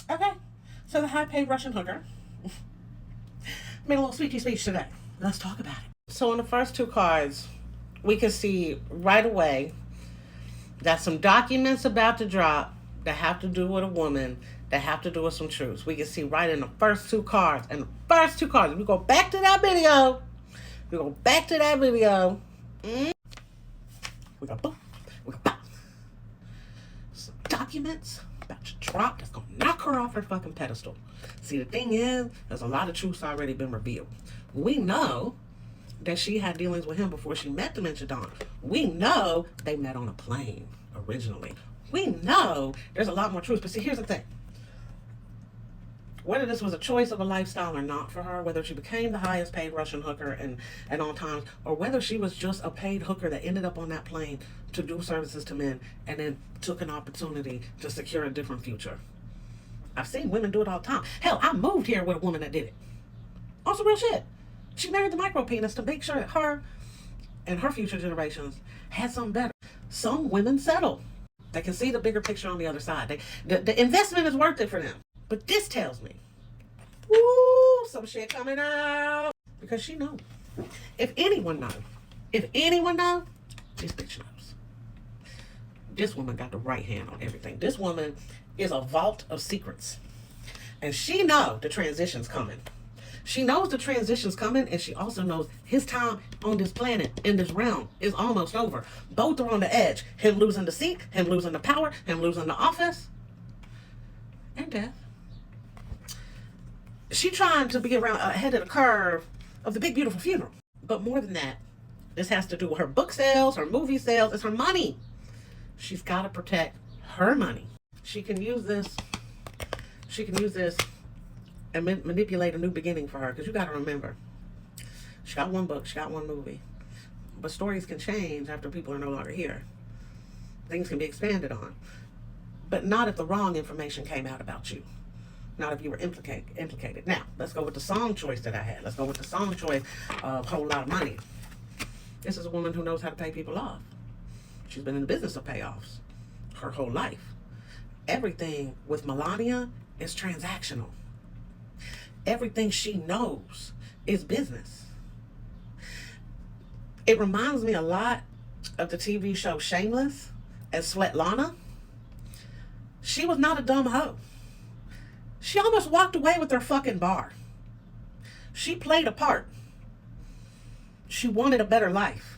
Okay. So the high-paid Russian hooker made a little speechy speech today. Let's talk about it. So in the first two cards, we can see right away that some documents about to drop that have to do with a woman, that have to do with some truths. We can see right in the first two cards. And the first two cards, we go back to that video. We go back to that video. We go boom. We go pop. Some documents about to drop that's gonna knock her off her fucking pedestal. See, the thing is, there's a lot of truths already been revealed. We know that she had dealings with him before she met Dementia Dawn. We know they met on a plane originally. We know there's a lot more truth. But see, here's the thing. Whether this was a choice of a lifestyle or not for her, whether she became the highest paid Russian hooker and on times, or whether she was just a paid hooker that ended up on that plane to do services to men and then took an opportunity to secure a different future. I've seen women do it all the time. Hell, I moved here with a woman that did it. Also real shit. She married the micro penis to make sure that her and her future generations had something better. Some women settle. They can see the bigger picture on the other side. The investment is worth it for them. But this tells me, woo, some shit coming out. Because she knows. If anyone knows, this bitch knows. This woman got the right hand on everything. This woman is a vault of secrets. And she knows the transition's coming. She knows the transition's coming, and she also knows his time on this planet, in this realm, is almost over. Both are on the edge. Him losing the seat, him losing the power, him losing the office, and death. She trying to be around ahead of the curve of the big, beautiful funeral. But more than that, this has to do with her book sales, her movie sales, it's her money. She's got to protect her money. She can use this and manipulate a new beginning for her. Because you got to remember, she got one book, she got one movie. But stories can change after people are no longer here. Things can be expanded on. But not if the wrong information came out about you. Not if you were implicated. Now, let's go with the song choice that I had. Let's go with the song choice of Whole Lot of Money. This is a woman who knows how to pay people off. She's been in the business of payoffs her whole life. Everything with Melania is transactional. Everything she knows is business. It reminds me a lot of the TV show Shameless and Svetlana. She was not a dumb hoe. She almost walked away with her fucking bar. She played a part. She wanted a better life.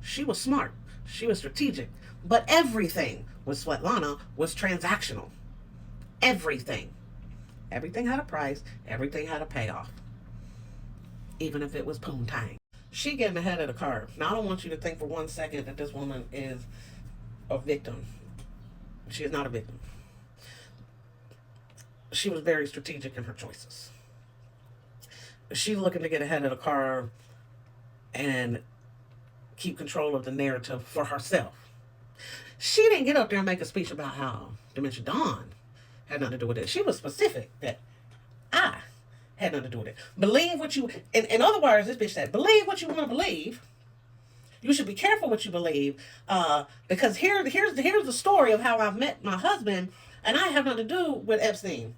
She was smart. She was strategic. But everything with Svetlana was transactional. Everything. Everything had a price. Everything had a payoff. Even if it was poontang. She getting ahead of the curve. Now, I don't want you to think for 1 second that this woman is a victim. She is not a victim. She was very strategic in her choices. She's looking to get ahead of the curve and keep control of the narrative for herself. She didn't get up there and make a speech about how Dementia Dawn had nothing to do with it. She was specific that I had nothing to do with it. Believe what you, in other words, this bitch said, believe what you want to believe. You should be careful what you believe, because here's the story of how I've met my husband, and I have nothing to do with Epstein.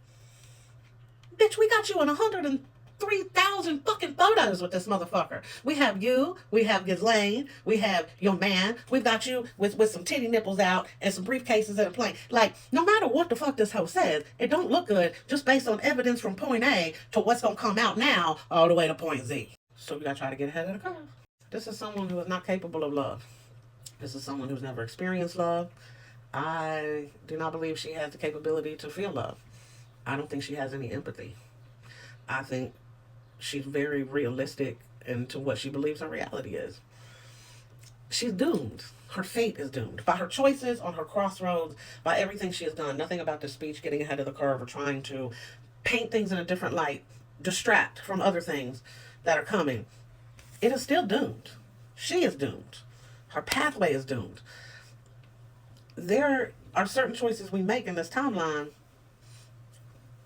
Bitch, we got you in 103,000 fucking photos with this motherfucker. We have you, we have Ghislaine, we have your man, we've got you with some titty nipples out and some briefcases in a plane. Like, no matter what the fuck this hoe says, it don't look good just based on evidence from point A to what's gonna come out now all the way to point Z. So we gotta try to get ahead of the curve. This is someone who is not capable of love. This is someone who's never experienced love. I do not believe she has the capability to feel love. I don't think she has any empathy. I think she's very realistic into what she believes her reality is. She's doomed. Her fate is doomed. By her choices on her crossroads, by everything she has done, nothing about this speech getting ahead of the curve or trying to paint things in a different light, distract from other things that are coming. It is still doomed. She is doomed. Her pathway is doomed. There are certain choices we make in this timeline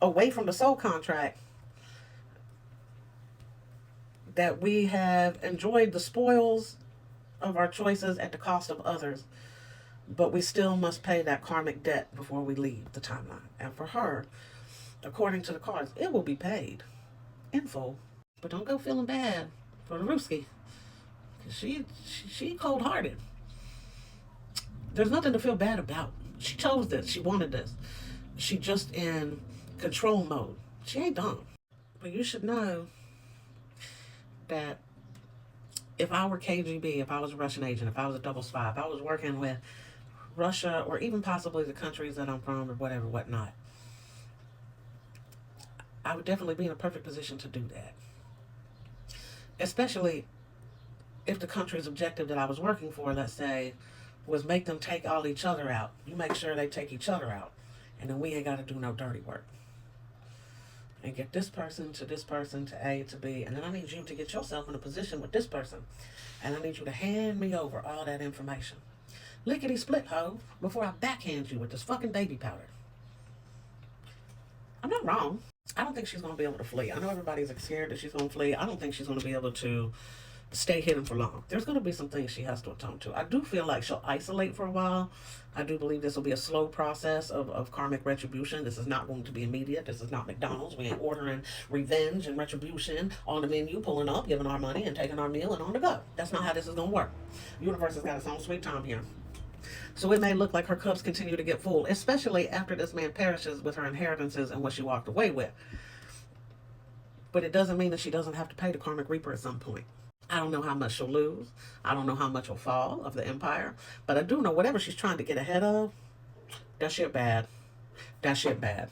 away from the soul contract that we have enjoyed the spoils of our choices at the cost of others, but we still must pay that karmic debt before we leave the timeline. And for her, according to the cards, it will be paid in full. But don't go feeling bad for the Ruski. Cause she cold hearted. There's nothing to feel bad about. She chose this. She wanted this. She just in control mode. She ain't dumb. But you should know that if I were KGB, if I was a Russian agent, if I was a double spy, if I was working with Russia or even possibly the countries that I'm from or whatever, whatnot, I would definitely be in a perfect position to do that. Especially if the country's objective that I was working for, let's say, was make them take all each other out. You make sure they take each other out. And then we ain't got to do no dirty work. And get this person to A to B. And then I need you to get yourself in a position with this person. And I need you to hand me over all that information. Lickety split, ho, before I backhand you with this fucking baby powder. I'm not wrong. I don't think she's going to be able to flee. I know everybody's scared that she's going to flee. I don't think she's going to be able to stay hidden for long. There's going to be some things she has to atone to. I do feel like she'll isolate for a while. I do believe this will be a slow process of karmic retribution. This is not going to be immediate. This is not McDonald's. We ain't ordering revenge and retribution on the menu, pulling up, giving our money, and taking our meal and on the go. That's not how this is going to work. Universe has got its own sweet time here. So it may look like her cups continue to get full, especially after this man perishes with her inheritances and what she walked away with. But it doesn't mean that she doesn't have to pay the karmic reaper at some point. I don't know how much she'll lose. I don't know how much will fall of the empire. But I do know whatever she's trying to get ahead of, that shit bad. That shit bad.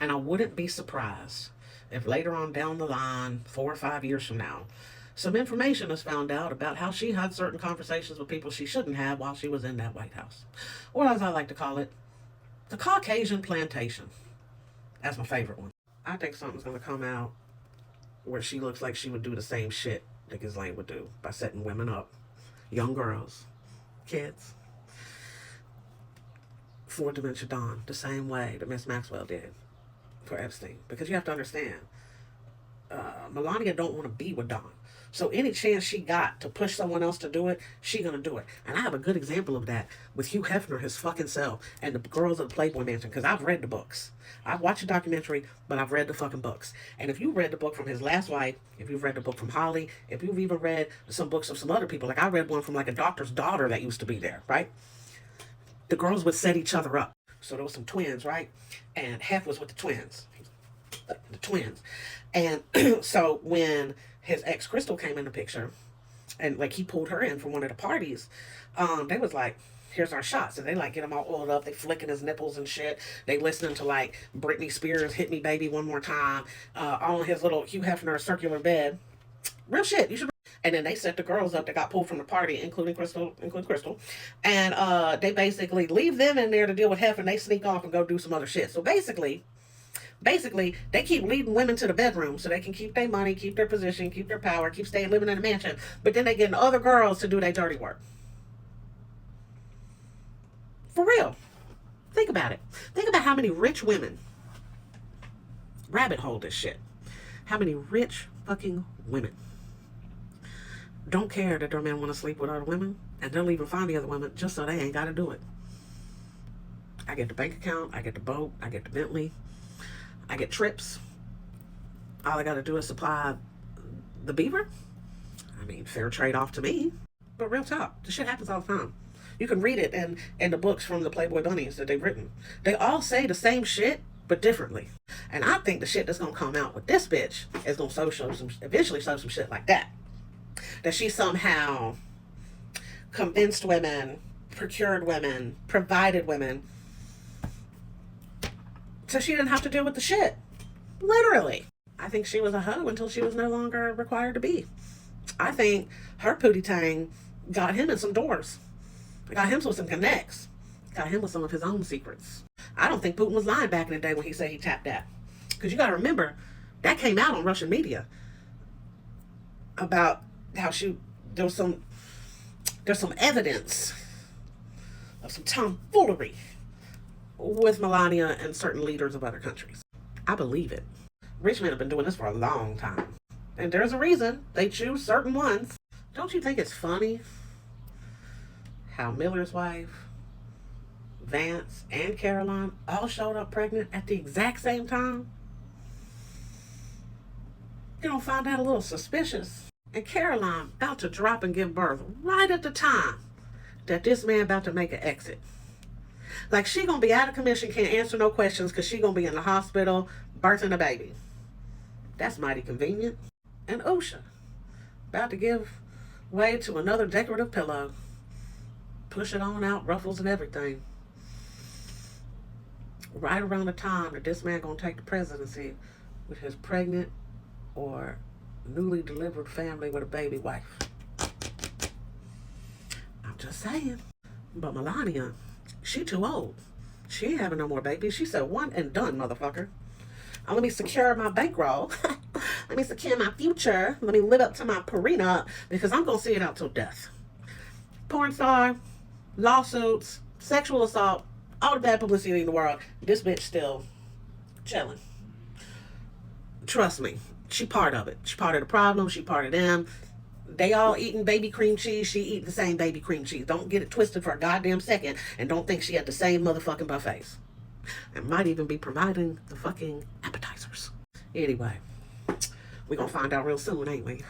And I wouldn't be surprised if later on down the line, 4 or 5 years from now, some information is found out about how she had certain conversations with people she shouldn't have while she was in that White House. Or as I like to call it, the Caucasian plantation. That's my favorite one. I think something's going to come out where she looks like she would do the same shit that Ghislaine would do by setting women up, young girls, kids, for Dementia Dawn, the same way that Miss Maxwell did for Epstein. Because you have to understand, Melania don't want to be with Dawn. So any chance she got to push someone else to do it, she gonna do it. And I have a good example of that with Hugh Hefner, his fucking self, and the girls of the Playboy Mansion, because I've read the books. I've watched the documentary, but I've read the fucking books. And if you read the book from his last wife, if you've read the book from Holly, if you've even read some books of some other people, like I read one from like a doctor's daughter that used to be there, right? The girls would set each other up. So there was some twins, right? And Hef was with the twins. The twins. And so when his ex Crystal came in the picture, and like he pulled her in from one of the parties, they was like, here's our shots. And they like get him all oiled up. They flicking his nipples and shit. They listening to like Britney Spears, Hit Me Baby One More Time, on his little Hugh Hefner circular bed. Real shit. You should. And then they set the girls up that got pulled from the party, including Crystal. And they basically leave them in there to deal with Hef, and they sneak off and go do some other shit. So basically, they keep leading women to the bedroom so they can keep their money, keep their position, keep their power, keep staying living in a mansion. But then they getting other girls to do their dirty work. For real. Think about it. Think about how many rich women rabbit hole this shit. How many rich fucking women don't care that their men want to sleep with other women, and they'll even find the other women just so they ain't got to do it. I get the bank account, I get the boat, I get the Bentley, I get trips. All I got to do is supply the beaver. I mean, fair trade off to me. But real talk, this shit happens all the time. You can read it in the books from the Playboy Bunnies that they've written. They all say the same shit, but differently. And I think the shit that's going to come out with this bitch is going to eventually show some shit like that. That she somehow convinced women, procured women, provided women, so she didn't have to deal with the shit. Literally. I think she was a hoe until she was no longer required to be. I think her pootie tang got him in some doors. Got him with some connects. Got him with some of his own secrets. I don't think Putin was lying back in the day when he said he tapped that. Because you got to remember, that came out on Russian media about how there's some evidence of some tomfoolery with Melania and certain leaders of other countries. I believe it. Rich men have been doing this for a long time. And there's a reason they choose certain ones. Don't you think it's funny how Miller's wife, Vance, and Caroline all showed up pregnant at the exact same time? You're gonna find that a little suspicious. And Caroline about to drop and give birth right at the time that this man about to make an exit. Like, she gonna be out of commission, can't answer no questions because she gonna be in the hospital birthing a baby. That's mighty convenient. And Usha about to give way to another decorative pillow. Push it on out, ruffles and everything. Right around the time that this man gonna take the presidency with his pregnant or newly delivered family with a baby wife. I'm just saying. But Melania, she too old. She ain't having no more babies. She said one and done, motherfucker. Let me secure my bankroll. Let me secure my future. Let me live up to my prenup because I'm going to see it out till death. Porn star, lawsuits, sexual assault, all the bad publicity in the world. This bitch still chilling. Trust me. She part of it. She part of the problem. She part of them. They all eating baby cream cheese. She eating the same baby cream cheese. Don't get it twisted for a goddamn second and don't think she had the same motherfucking buffets. And might even be providing the fucking appetizers. Anyway, we're gonna find out real soon, ain't we?